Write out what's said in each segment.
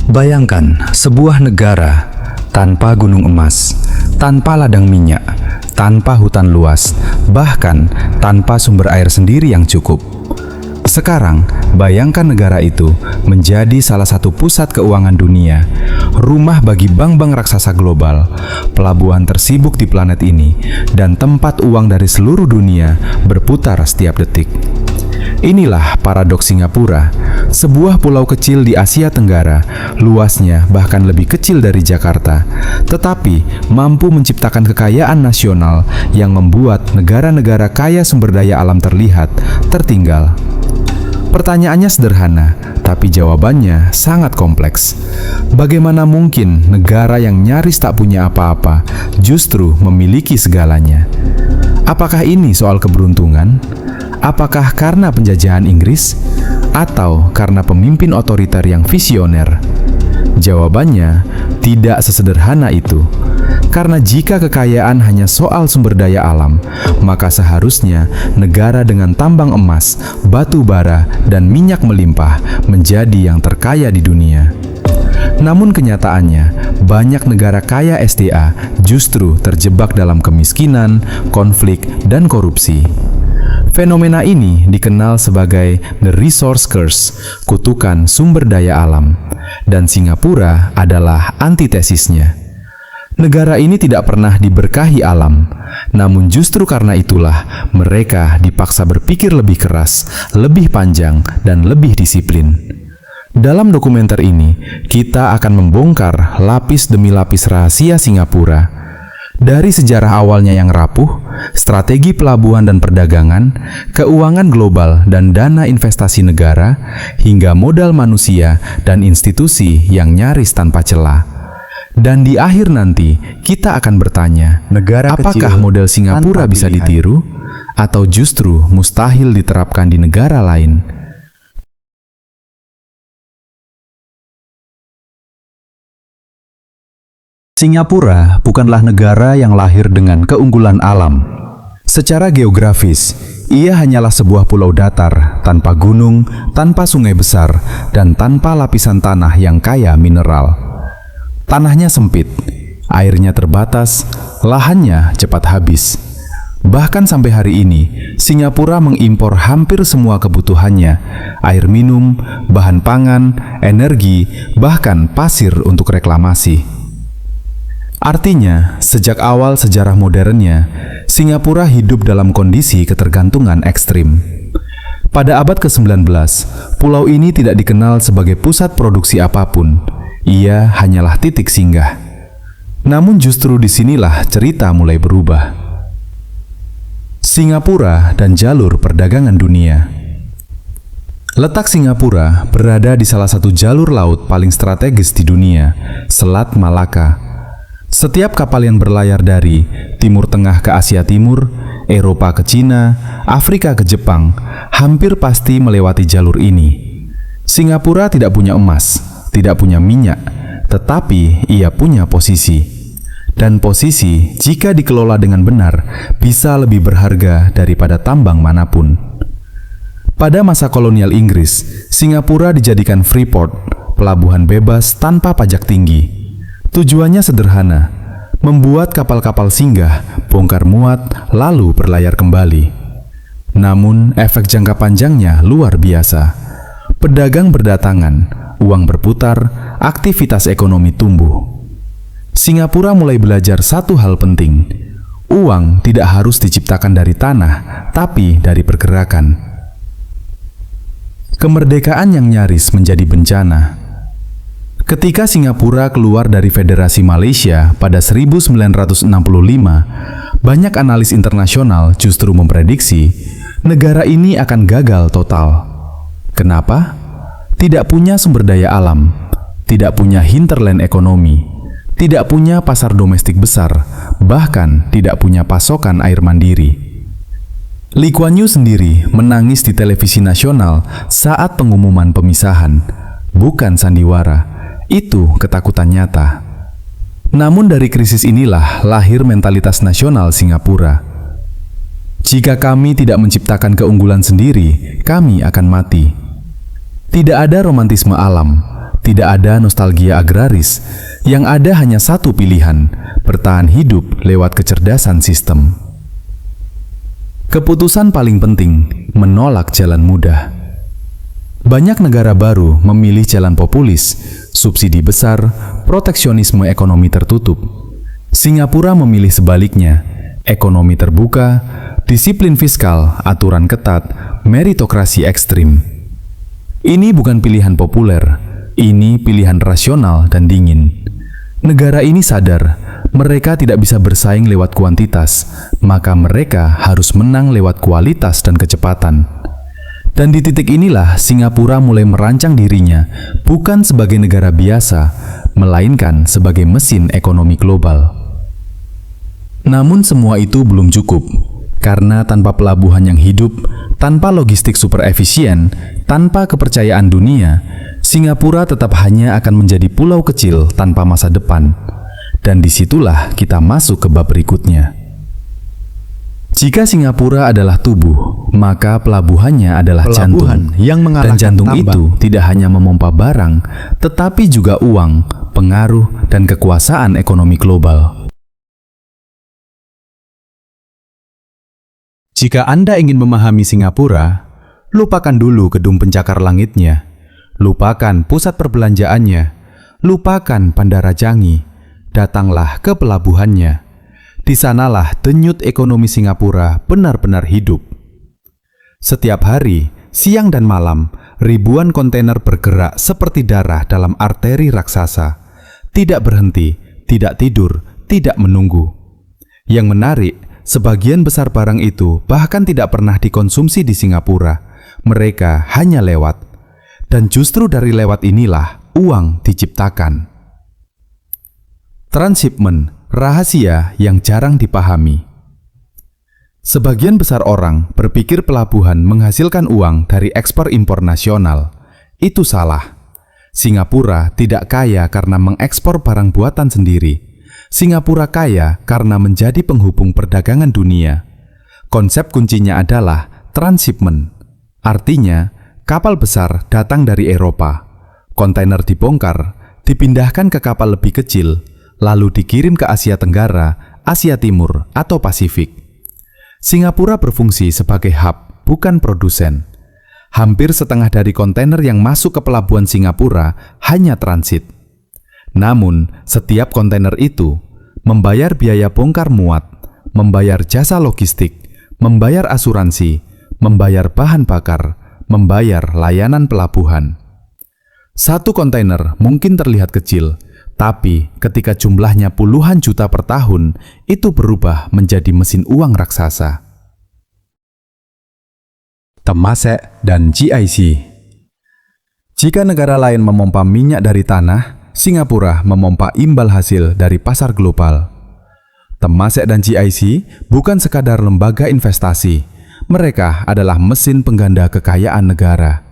Bayangkan sebuah negara tanpa gunung emas, tanpa ladang minyak, tanpa hutan luas, bahkan tanpa sumber air sendiri yang cukup. Sekarang, bayangkan negara itu menjadi salah satu pusat keuangan dunia, rumah bagi bank-bank raksasa global, pelabuhan tersibuk di planet ini, dan tempat uang dari seluruh dunia berputar setiap detik. Inilah paradoks Singapura, sebuah pulau kecil di Asia Tenggara, luasnya bahkan lebih kecil dari Jakarta, tetapi mampu menciptakan kekayaan nasional yang membuat negara-negara kaya sumber daya alam terlihat tertinggal. Pertanyaannya sederhana, tapi jawabannya sangat kompleks. Bagaimana mungkin negara yang nyaris tak punya apa-apa justru memiliki segalanya? Apakah ini soal keberuntungan? Apakah karena penjajahan Inggris? Atau karena pemimpin otoriter yang visioner? Jawabannya tidak sesederhana itu. Karena jika kekayaan hanya soal sumber daya alam, maka seharusnya negara dengan tambang emas, batu bara, dan minyak melimpah menjadi yang terkaya di dunia. Namun kenyataannya, banyak negara kaya SDA justru terjebak dalam kemiskinan, konflik, dan korupsi. Fenomena ini dikenal sebagai the resource curse, kutukan sumber daya alam, dan Singapura adalah antitesisnya. Negara ini tidak pernah diberkahi alam, namun justru karena itulah mereka dipaksa berpikir lebih keras, lebih panjang, dan lebih disiplin. Dalam dokumenter ini, kita akan membongkar lapis demi lapis rahasia Singapura. Dari sejarah awalnya yang rapuh, strategi pelabuhan dan perdagangan, keuangan global dan dana investasi negara, hingga modal manusia dan institusi yang nyaris tanpa celah. Dan di akhir nanti, kita akan bertanya, apakah model Singapura bisa ditiru, atau justru mustahil diterapkan di negara lain? Singapura bukanlah negara yang lahir dengan keunggulan alam. Secara geografis, ia hanyalah sebuah pulau datar, tanpa gunung, tanpa sungai besar, dan tanpa lapisan tanah yang kaya mineral. Tanahnya sempit, airnya terbatas, lahannya cepat habis. Bahkan sampai hari ini, Singapura mengimpor hampir semua kebutuhannya, air minum, bahan pangan, energi, bahkan pasir untuk reklamasi. Artinya, sejak awal sejarah modernnya, Singapura hidup dalam kondisi ketergantungan ekstrim. Pada abad ke-19, pulau ini tidak dikenal sebagai pusat produksi apapun. Ia hanyalah titik singgah. Namun justru disinilah cerita mulai berubah. Singapura dan jalur perdagangan dunia. Letak Singapura berada di salah satu jalur laut paling strategis di dunia, Selat Malaka. Setiap kapal yang berlayar dari Timur Tengah ke Asia Timur, Eropa ke Cina, Afrika ke Jepang, hampir pasti melewati jalur ini. Singapura tidak punya emas, tidak punya minyak, tetapi ia punya posisi. Dan posisi, jika dikelola dengan benar, bisa lebih berharga daripada tambang manapun. Pada masa kolonial Inggris, Singapura dijadikan free port, pelabuhan bebas tanpa pajak tinggi. Tujuannya sederhana, membuat kapal-kapal singgah, bongkar muat, lalu berlayar kembali. Namun, efek jangka panjangnya luar biasa. Pedagang berdatangan, uang berputar, aktivitas ekonomi tumbuh. Singapura mulai belajar satu hal penting. Uang tidak harus diciptakan dari tanah, tapi dari pergerakan. Kemerdekaan yang nyaris menjadi bencana. Ketika Singapura keluar dari Federasi Malaysia pada 1965, banyak analis internasional justru memprediksi negara ini akan gagal total. Kenapa? Tidak punya sumber daya alam, tidak punya hinterland ekonomi, tidak punya pasar domestik besar, bahkan tidak punya pasokan air mandiri. Lee Kuan Yew sendiri menangis di televisi nasional saat pengumuman pemisahan. Bukan sandiwara, itu ketakutan nyata. Namun dari krisis inilah lahir mentalitas nasional Singapura. Jika kami tidak menciptakan keunggulan sendiri, kami akan mati. Tidak ada romantisme alam, Tidak ada nostalgia agraris, yang ada hanya satu pilihan, bertahan hidup lewat kecerdasan sistem. Keputusan paling penting, menolak jalan mudah. Banyak negara baru memilih jalan populis, subsidi besar, proteksionisme ekonomi tertutup. Singapura memilih sebaliknya, ekonomi terbuka, disiplin fiskal, aturan ketat, meritokrasi ekstrim. Ini bukan pilihan populer, ini pilihan rasional dan dingin. Negara ini sadar, mereka tidak bisa bersaing lewat kuantitas, maka mereka harus menang lewat kualitas dan kecepatan. Dan di titik inilah Singapura mulai merancang dirinya, bukan sebagai negara biasa, melainkan sebagai mesin ekonomi global. Namun semua itu belum cukup, karena tanpa pelabuhan yang hidup, tanpa logistik super efisien, tanpa kepercayaan dunia, Singapura tetap hanya akan menjadi pulau kecil tanpa masa depan. Dan disitulah kita masuk ke bab berikutnya. Jika Singapura adalah tubuh, maka pelabuhannya adalah jantung. Yang Dan jantung tambang. itu tidak hanya memompa barang, tetapi juga uang, pengaruh, dan kekuasaan ekonomi global. Jika Anda ingin memahami Singapura, lupakan dulu gedung pencakar langitnya, lupakan pusat perbelanjaannya, lupakan Bandara Changi, datanglah ke pelabuhannya. Di sanalah denyut ekonomi Singapura benar-benar hidup. Setiap hari, siang dan malam, ribuan kontainer bergerak seperti darah dalam arteri raksasa. Tidak berhenti, tidak tidur, tidak menunggu. Yang menarik, sebagian besar barang itu bahkan tidak pernah dikonsumsi di Singapura. Mereka hanya lewat. Dan justru dari lewat inilah uang diciptakan. Transshipment, rahasia yang jarang dipahami. Sebagian besar orang berpikir pelabuhan menghasilkan uang dari ekspor impor nasional. Itu salah. Singapura tidak kaya karena mengekspor barang buatan sendiri. Singapura kaya karena menjadi penghubung perdagangan dunia. Konsep kuncinya adalah transshipment. Artinya, kapal besar datang dari Eropa. Kontainer dibongkar, dipindahkan ke kapal lebih kecil, lalu dikirim ke Asia Tenggara, Asia Timur, atau Pasifik. Singapura berfungsi sebagai hub, bukan produsen. Hampir setengah dari kontainer yang masuk ke pelabuhan Singapura hanya transit. Namun, setiap kontainer itu membayar biaya bongkar muat, membayar jasa logistik, membayar asuransi, membayar bahan bakar, membayar layanan pelabuhan. Satu kontainer mungkin terlihat kecil, tapi ketika jumlahnya puluhan juta per tahun, itu berubah menjadi mesin uang raksasa. Temasek dan GIC. Jika negara lain memompa minyak dari tanah, Singapura memompa imbal hasil dari pasar global. Temasek dan GIC bukan sekadar lembaga investasi, mereka adalah mesin pengganda kekayaan negara.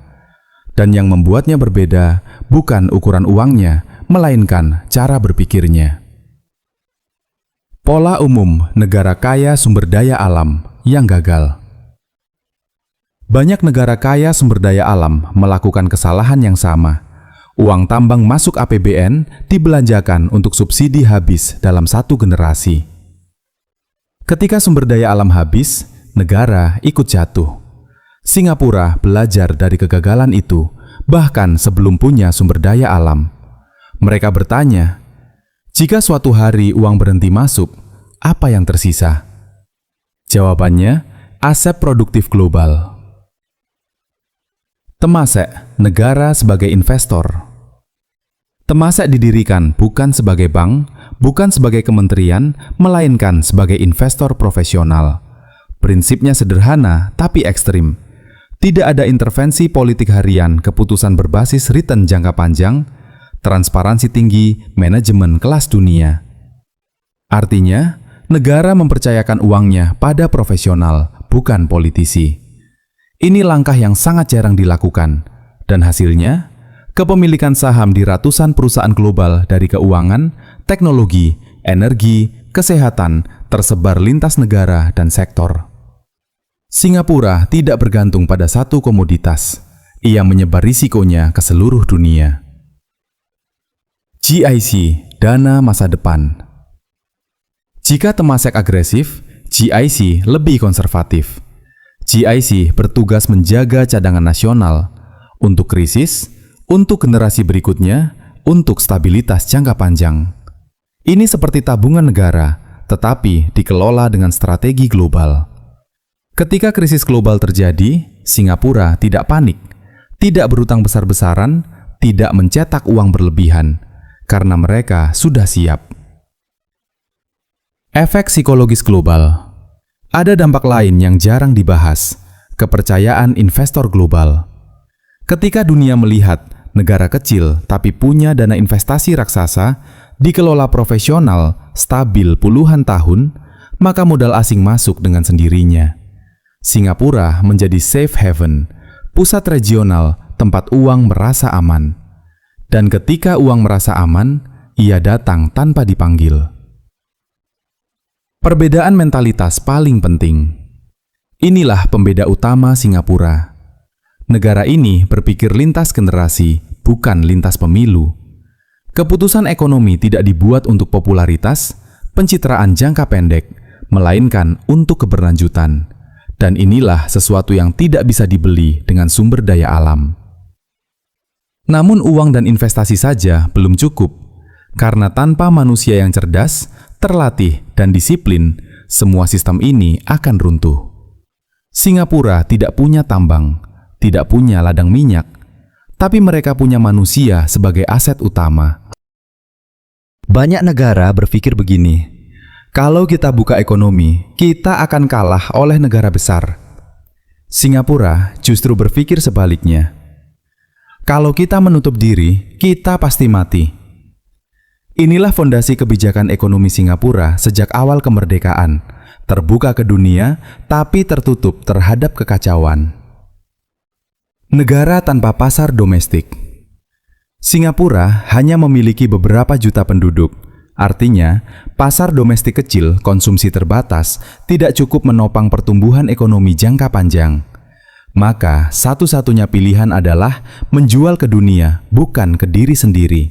Dan yang membuatnya berbeda bukan ukuran uangnya, melainkan cara berpikirnya. Pola umum negara kaya sumber daya alam yang gagal. Banyak negara kaya sumber daya alam melakukan kesalahan yang sama. Uang tambang masuk APBN dibelanjakan untuk subsidi habis dalam satu generasi. Ketika sumber daya alam habis, negara ikut jatuh. Singapura belajar dari kegagalan itu, bahkan sebelum punya sumber daya alam. Mereka bertanya, jika suatu hari uang berhenti masuk, apa yang tersisa? Jawabannya, aset produktif global. Temasek, negara sebagai investor. Temasek didirikan bukan sebagai bank, bukan sebagai kementerian, melainkan sebagai investor profesional. Prinsipnya sederhana tapi ekstrim. Tidak ada intervensi politik harian, keputusan berbasis return jangka panjang, transparansi tinggi, manajemen kelas dunia. Artinya, negara mempercayakan uangnya pada profesional, bukan politisi. Ini langkah yang sangat jarang dilakukan, dan hasilnya, kepemilikan saham di ratusan perusahaan global dari keuangan, teknologi, energi, kesehatan, tersebar lintas negara dan sektor. Singapura tidak bergantung pada satu komoditas. Ia menyebar risikonya ke seluruh dunia. GIC, dana masa depan. Jika Temasek agresif, GIC lebih konservatif. GIC bertugas menjaga cadangan nasional untuk krisis, untuk generasi berikutnya, untuk stabilitas jangka panjang. Ini seperti tabungan negara, tetapi dikelola dengan strategi global. Ketika krisis global terjadi, Singapura tidak panik, tidak berutang besar-besaran, tidak mencetak uang berlebihan, karena mereka sudah siap. Efek psikologis global. Ada dampak lain yang jarang dibahas, kepercayaan investor global. Ketika dunia melihat negara kecil tapi punya dana investasi raksasa, dikelola profesional, stabil puluhan tahun, maka modal asing masuk dengan sendirinya. Singapura menjadi safe haven, pusat regional tempat uang merasa aman. Dan ketika uang merasa aman, ia datang tanpa dipanggil. Perbedaan mentalitas paling penting. Inilah pembeda utama Singapura. Negara ini berpikir lintas generasi, bukan lintas pemilu. Keputusan ekonomi tidak dibuat untuk popularitas, pencitraan jangka pendek, melainkan untuk keberlanjutan. Dan inilah sesuatu yang tidak bisa dibeli dengan sumber daya alam. Namun uang dan investasi saja belum cukup, karena tanpa manusia yang cerdas, terlatih, dan disiplin, semua sistem ini akan runtuh. Singapura tidak punya tambang, tidak punya ladang minyak, tapi mereka punya manusia sebagai aset utama. Banyak negara berpikir begini, kalau kita buka ekonomi, kita akan kalah oleh negara besar. Singapura justru berpikir sebaliknya. Kalau kita menutup diri, kita pasti mati. Inilah fondasi kebijakan ekonomi Singapura sejak awal kemerdekaan, terbuka ke dunia tapi tertutup terhadap kekacauan. Negara tanpa pasar domestik. Singapura hanya memiliki beberapa juta penduduk, artinya pasar domestik kecil, konsumsi terbatas, tidak cukup menopang pertumbuhan ekonomi jangka panjang. Maka satu-satunya pilihan adalah menjual ke dunia, bukan ke diri sendiri.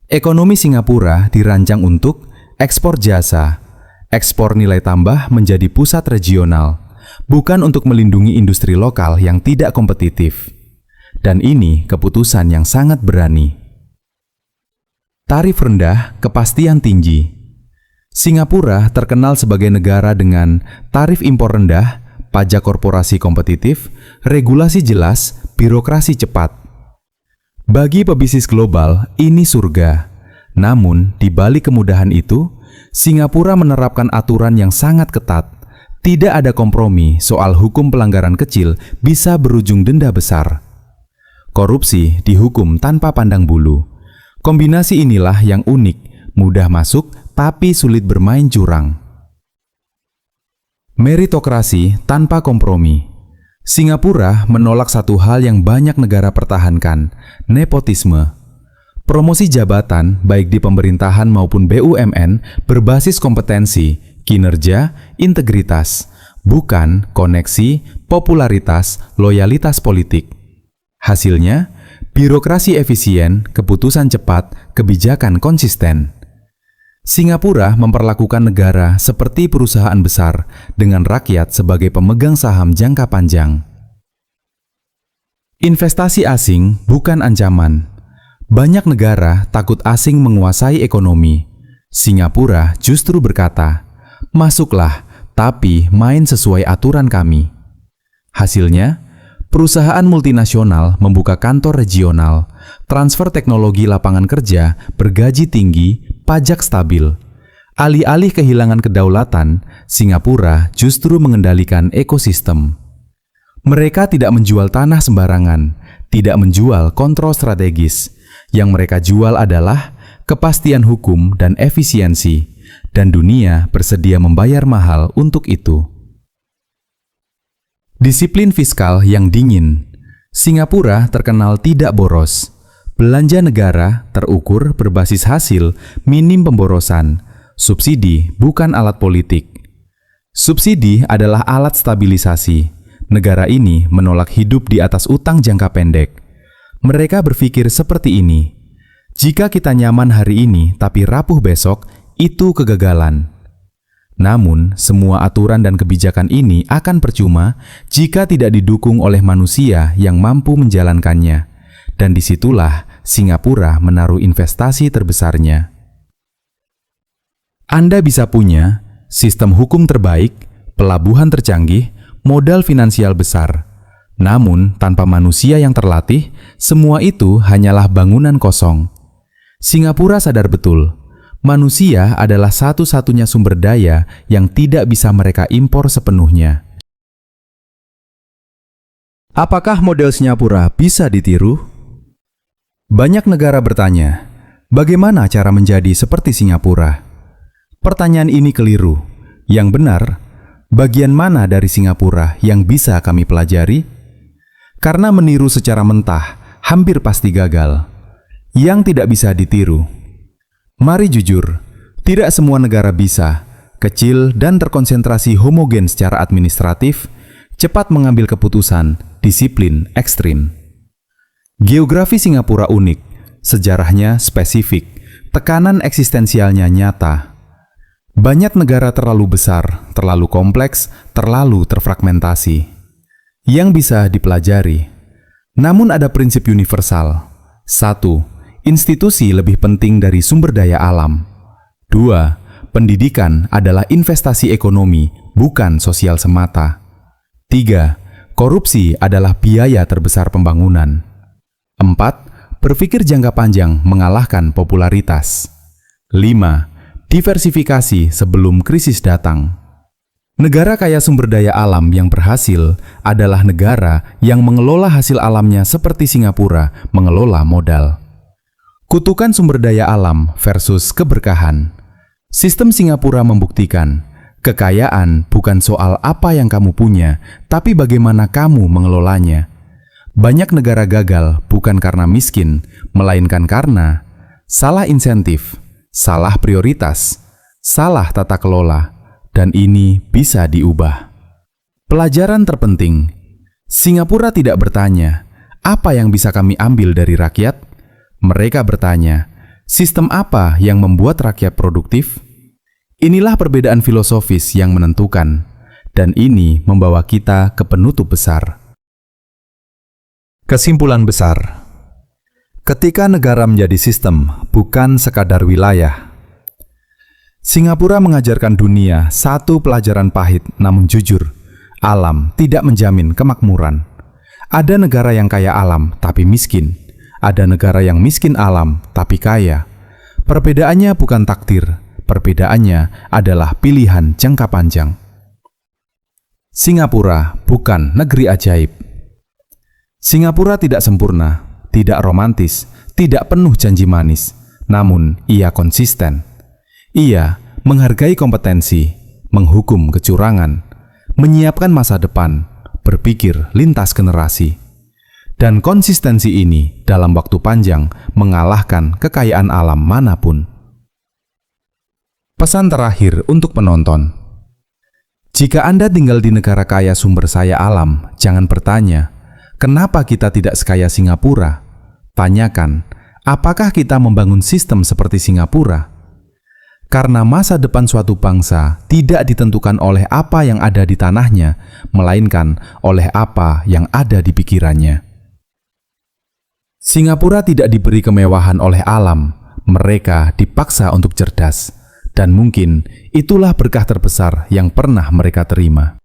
Ekonomi Singapura dirancang untuk ekspor jasa, ekspor nilai tambah menjadi pusat regional, bukan untuk melindungi industri lokal yang tidak kompetitif. Dan ini keputusan yang sangat berani. Tarif rendah, kepastian tinggi. Singapura terkenal sebagai negara dengan tarif impor rendah, pajak korporasi kompetitif, regulasi jelas, birokrasi cepat. Bagi pebisnis global, ini surga. Namun, di balik kemudahan itu, Singapura menerapkan aturan yang sangat ketat. Tidak ada kompromi soal hukum pelanggaran kecil bisa berujung denda besar. Korupsi dihukum tanpa pandang bulu. Kombinasi inilah yang unik, mudah masuk tapi sulit bermain curang. Meritokrasi tanpa kompromi. Singapura menolak satu hal yang banyak negara pertahankan, nepotisme. Promosi jabatan, baik di pemerintahan maupun BUMN, berbasis kompetensi, kinerja, integritas, bukan koneksi, popularitas, loyalitas politik. Hasilnya, birokrasi efisien, keputusan cepat, kebijakan konsisten. Singapura memperlakukan negara seperti perusahaan besar dengan rakyat sebagai pemegang saham jangka panjang. Investasi asing bukan ancaman. Banyak negara takut asing menguasai ekonomi. Singapura justru berkata, "Masuklah, tapi main sesuai aturan kami." Hasilnya, perusahaan multinasional membuka kantor regional, transfer teknologi lapangan kerja, bergaji tinggi, pajak stabil. Alih-alih kehilangan kedaulatan, Singapura justru mengendalikan ekosistem. Mereka tidak menjual tanah sembarangan, tidak menjual kontrol strategis. Yang mereka jual adalah kepastian hukum dan efisiensi, dan dunia bersedia membayar mahal untuk itu. Disiplin fiskal yang dingin. Singapura terkenal tidak boros. Belanja negara terukur berbasis hasil, minim pemborosan. Subsidi bukan alat politik. Subsidi adalah alat stabilisasi. Negara ini menolak hidup di atas utang jangka pendek. Mereka berpikir seperti ini. Jika kita nyaman hari ini tapi rapuh besok, itu kegagalan. Namun, semua aturan dan kebijakan ini akan percuma jika tidak didukung oleh manusia yang mampu menjalankannya. Dan disitulah Singapura menaruh investasi terbesarnya. Anda bisa punya sistem hukum terbaik, pelabuhan tercanggih, modal finansial besar. Namun, tanpa manusia yang terlatih, semua itu hanyalah bangunan kosong. Singapura sadar betul, manusia adalah satu-satunya sumber daya yang tidak bisa mereka impor sepenuhnya. Apakah model Singapura bisa ditiru? Banyak negara bertanya, bagaimana cara menjadi seperti Singapura? Pertanyaan ini keliru. Yang benar, bagian mana dari Singapura yang bisa kami pelajari? Karena meniru secara mentah hampir pasti gagal. Yang tidak bisa ditiru. Mari jujur, tidak semua negara bisa, kecil dan terkonsentrasi homogen secara administratif, cepat mengambil keputusan, disiplin ekstrim. Geografi Singapura unik, sejarahnya spesifik, tekanan eksistensialnya nyata. Banyak negara terlalu besar, terlalu kompleks, terlalu terfragmentasi. Yang bisa dipelajari. Namun ada prinsip universal. 1. Institusi lebih penting dari sumber daya alam. 2. Pendidikan adalah investasi ekonomi, bukan sosial semata. 3. Korupsi adalah biaya terbesar pembangunan. 4. Berpikir jangka panjang mengalahkan popularitas. 5. Diversifikasi sebelum krisis datang. Negara kaya sumber daya alam yang berhasil adalah negara yang mengelola hasil alamnya seperti Singapura mengelola modal. Kutukan sumber daya alam versus keberkahan. Sistem Singapura membuktikan, kekayaan bukan soal apa yang kamu punya, tapi bagaimana kamu mengelolanya. Banyak negara gagal bukan karena miskin, melainkan karena salah insentif, salah prioritas, salah tata kelola, dan ini bisa diubah. Pelajaran terpenting, Singapura tidak bertanya, apa yang bisa kami ambil dari rakyat? Mereka bertanya, sistem apa yang membuat rakyat produktif? Inilah perbedaan filosofis yang menentukan, dan ini membawa kita ke penutup besar. Kesimpulan besar. Ketika negara menjadi sistem, bukan sekadar wilayah. Singapura mengajarkan dunia satu pelajaran pahit namun jujur. Alam tidak menjamin kemakmuran. Ada negara yang kaya alam tapi miskin. Ada negara yang miskin alam tapi kaya. Perbedaannya bukan takdir, perbedaannya adalah pilihan jangka panjang. Singapura bukan negeri ajaib. Singapura tidak sempurna, tidak romantis, tidak penuh janji manis, namun ia konsisten. Ia menghargai kompetensi, menghukum kecurangan, menyiapkan masa depan, berpikir lintas generasi. Dan konsistensi ini dalam waktu panjang mengalahkan kekayaan alam manapun. Pesan terakhir untuk penonton. Jika Anda tinggal di negara kaya sumber daya alam, jangan bertanya, kenapa kita tidak sekaya Singapura? Tanyakan, apakah kita membangun sistem seperti Singapura? Karena masa depan suatu bangsa tidak ditentukan oleh apa yang ada di tanahnya, melainkan oleh apa yang ada di pikirannya. Singapura tidak diberi kemewahan oleh alam, mereka dipaksa untuk cerdas, dan mungkin itulah berkah terbesar yang pernah mereka terima.